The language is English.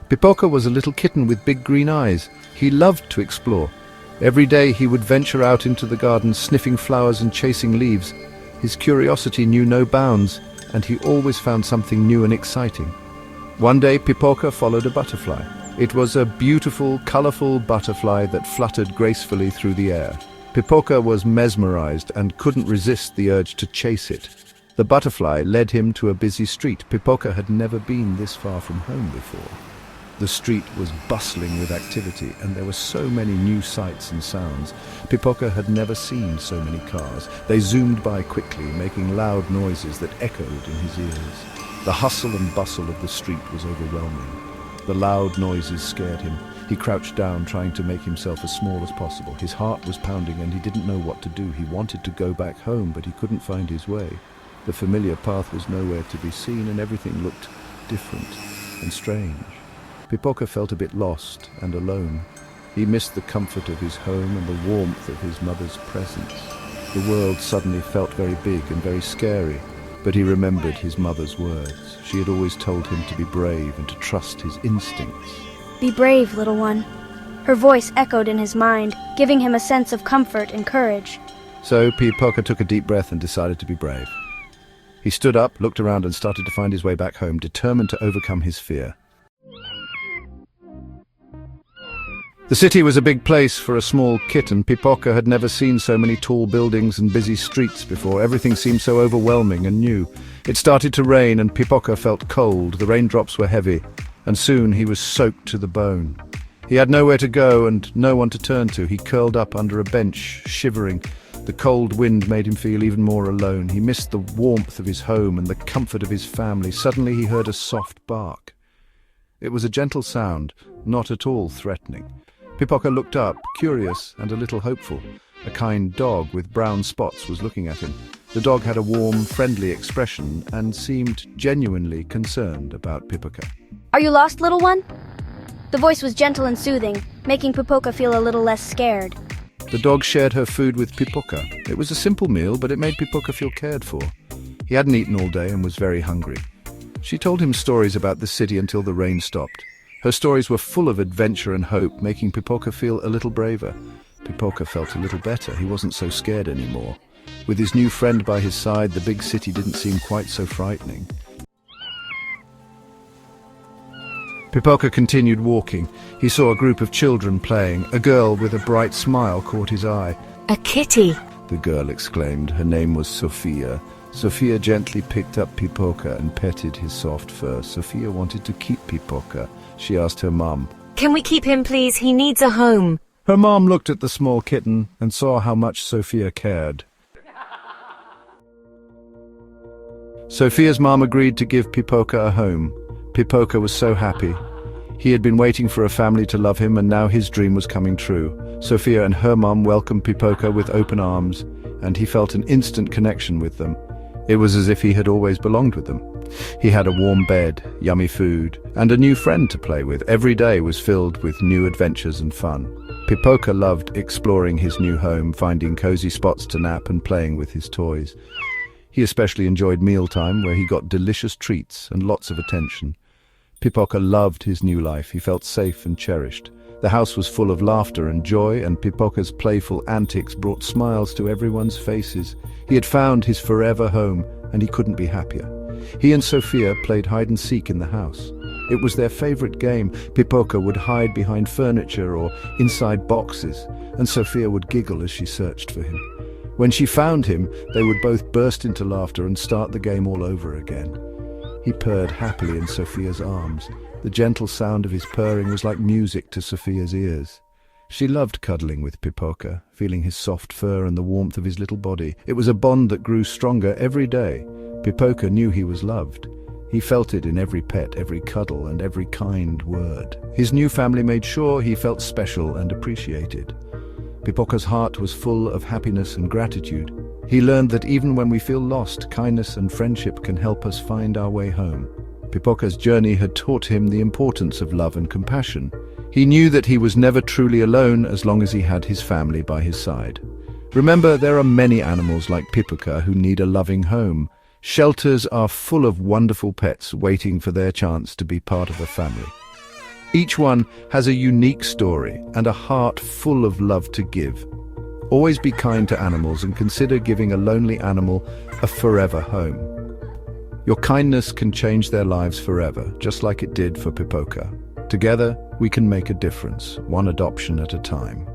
Pipoca was a little kitten with big green eyes. He loved to explore. Every day he would venture out into the garden, sniffing flowers and chasing leaves. His curiosity knew no bounds, and he always found something new and exciting. One day Pipoca followed a butterfly. It was a beautiful, colorful butterfly that fluttered gracefully through the air. Pipoca was mesmerized and couldn't resist the urge to chase it. The butterfly led him to a busy street. Pipoca had never been this far from home before. The street was bustling with activity, and there were so many new sights and sounds. Pipoca had never seen so many cars. They zoomed by quickly, making loud noises that echoed in his ears. The hustle and bustle of the street was overwhelming. The loud noises scared him. He crouched down, trying to make himself as small as possible. His heart was pounding, and he didn't know what to do. He wanted to go back home, but he couldn't find his way. The familiar path was nowhere to be seen, and everything looked different and strange. Pipoca felt a bit lost and alone. He missed the comfort of his home and the warmth of his mother's presence. The world suddenly felt very big and very scary, but he remembered his mother's words. She had always told him to be brave and to trust his instincts. Be brave, little one. Her voice echoed in his mind, giving him a sense of comfort and courage. So Pipoca took a deep breath and decided to be brave. He stood up, looked around, and started to find his way back home, determined to overcome his fear. The city was a big place for a small kitten. Pipoca had never seen so many tall buildings and busy streets before. Everything seemed so overwhelming and new. It started to rain, and Pipoca felt cold. The raindrops were heavy, and soon he was soaked to the bone. He had nowhere to go and no one to turn to. He curled up under a bench, shivering. The cold wind made him feel even more alone. He missed the warmth of his home and the comfort of his family. Suddenly he heard a soft bark. It was a gentle sound, not at all threatening. Pipoca looked up, curious and a little hopeful. A kind dog with brown spots was looking at him. The dog had a warm, friendly expression and seemed genuinely concerned about Pipoca. Are you lost, little one? The voice was gentle and soothing, making Pipoca feel a little less scared. The dog shared her food with Pipoca. It was a simple meal, but it made Pipoca feel cared for. He hadn't eaten all day and was very hungry. She told him stories about the city until the rain stopped. Her stories were full of adventure and hope, making Pipoca feel a little braver. Pipoca felt a little better. He wasn't so scared anymore. With his new friend by his side, the big city didn't seem quite so frightening. Pipoca continued walking. He saw a group of children playing. A girl with a bright smile caught his eye. A kitty, the girl exclaimed. Her name was Sofia. Sofia gently picked up Pipoca and petted his soft fur. Sofia wanted to keep Pipoca. She asked her mom, "Can we keep him, please? He needs a home." Her mom looked at the small kitten and saw how much Sofia cared. Sofia's mom agreed to give Pipoca a home. Pipoca was so happy. He had been waiting for a family to love him, and now his dream was coming true. Sofia and her mom welcomed Pipoca with open arms, and he felt an instant connection with them. It was as if he had always belonged with them. He had a warm bed, yummy food, and a new friend to play with. Every day was filled with new adventures and fun. Pipoca loved exploring his new home, finding cozy spots to nap and playing with his toys. He especially enjoyed mealtime, where he got delicious treats and lots of attention. Pipoca loved his new life. He felt safe and cherished. The house was full of laughter and joy, and Pipoca's playful antics brought smiles to everyone's faces. He had found his forever home, and he couldn't be happier. He and Sofia played hide-and-seek in the house. It was their favorite game. Pipoca would hide behind furniture or inside boxes, and Sofia would giggle as she searched for him. When she found him, they would both burst into laughter and start the game all over again. He purred happily in Sofia's arms. The gentle sound of his purring was like music to Sofia's ears. She loved cuddling with Pipoca, feeling his soft fur and the warmth of his little body. It was a bond that grew stronger every day. Pipoca knew he was loved. He felt it in every pet, every cuddle, and every kind word. His new family made sure he felt special and appreciated. Pipoca's heart was full of happiness and gratitude. He learned that even when we feel lost, kindness and friendship can help us find our way home. Pipoca's journey had taught him the importance of love and compassion. He knew that he was never truly alone as long as he had his family by his side. Remember, there are many animals like Pipoca who need a loving home. Shelters are full of wonderful pets waiting for their chance to be part of a family. Each one has a unique story and a heart full of love to give. Always be kind to animals and consider giving a lonely animal a forever home. Your kindness can change their lives forever, just like it did for Pipoca. Together, we can make a difference, one adoption at a time.